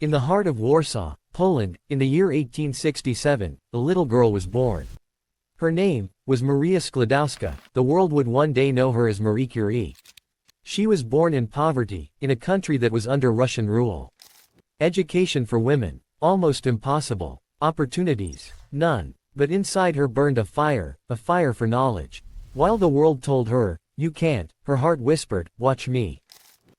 In the heart of Warsaw, Poland, in the year 1867, a little girl was born. Her name was Maria Sklodowska. The world would one day know her as Marie Curie. She was born in poverty, in a country that was under Russian rule. Education for women, almost impossible. Opportunities, none. But inside her burned a fire for knowledge. While the world told her, "You can't," her heart whispered, "Watch me."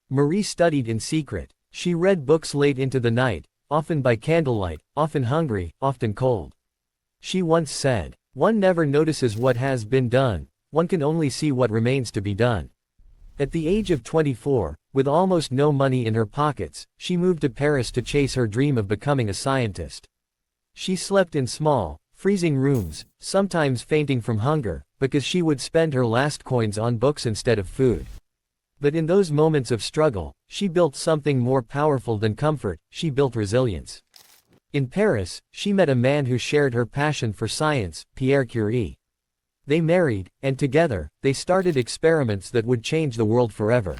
Marie studied in secret. She read books late into the night, often by candlelight, often hungry, often cold. She once said, "One never notices what has been done, one can only see what remains to be done." At the age of 24, with almost no money in her pockets, she moved to Paris to chase her dream of becoming a scientist. She slept in small, freezing rooms, sometimes fainting from hunger, because she would spend her last coins on books instead of food. But in those moments of struggle, she built something more powerful than comfort. She built resilience. In Paris, she met a man who shared her passion for science, Pierre Curie. They married, and together, they started experiments that would change the world forever.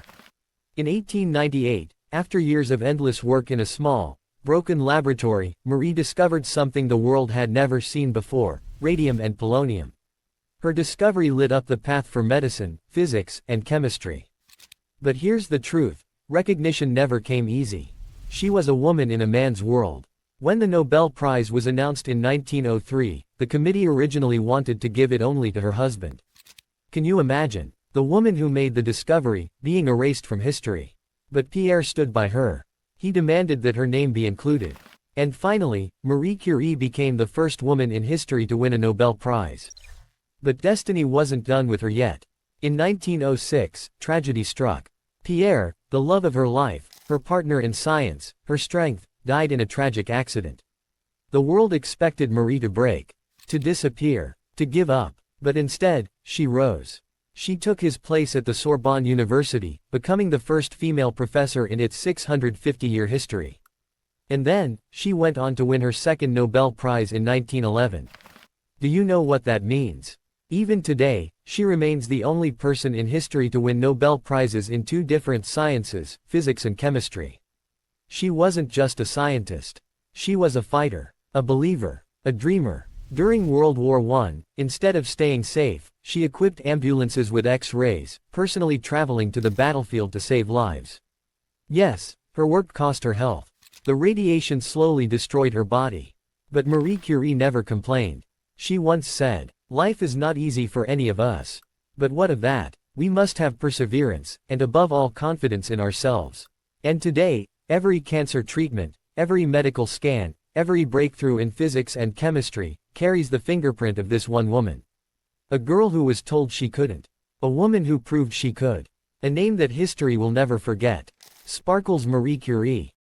In 1898, after years of endless work in a small, broken laboratory, Marie discovered something the world had never seen before: radium and polonium. Her discovery lit up the path for medicine, physics, and chemistry. But here's the truth: recognition never came easy. She was a woman in a man's world. When the Nobel Prize was announced in 1903, the committee originally wanted to give it only to her husband. Can you imagine? The woman who made the discovery, being erased from history. But Pierre stood by her. He demanded that her name be included. And finally, Marie Curie became the first woman in history to win a Nobel Prize. But destiny wasn't done with her yet. In 1906, tragedy struck. Pierre, the love of her life, her partner in science, her strength, died in a tragic accident. The world expected Marie to break, to disappear, to give up. But instead, she rose. She took his place at the Sorbonne University, becoming the first female professor in its 650-year history. And then, she went on to win her second Nobel Prize in 1911. Do you know what that means? Even today, she remains the only person in history to win Nobel Prizes in two different sciences, physics and chemistry. She wasn't just a scientist. She was a fighter, a believer, a dreamer. During World War I, instead of staying safe, she equipped ambulances with X-rays, personally traveling to the battlefield to save lives. Yes, her work cost her health. The radiation slowly destroyed her body. But Marie Curie never complained. She once said, "Life is not easy for any of us. But what of that? We must have perseverance, and above all confidence in ourselves." And today, every cancer treatment, every medical scan, every breakthrough in physics and chemistry, carries the fingerprint of this one woman. A girl who was told she couldn't. A woman who proved she could. A name that history will never forget. Sparkles Marie Curie.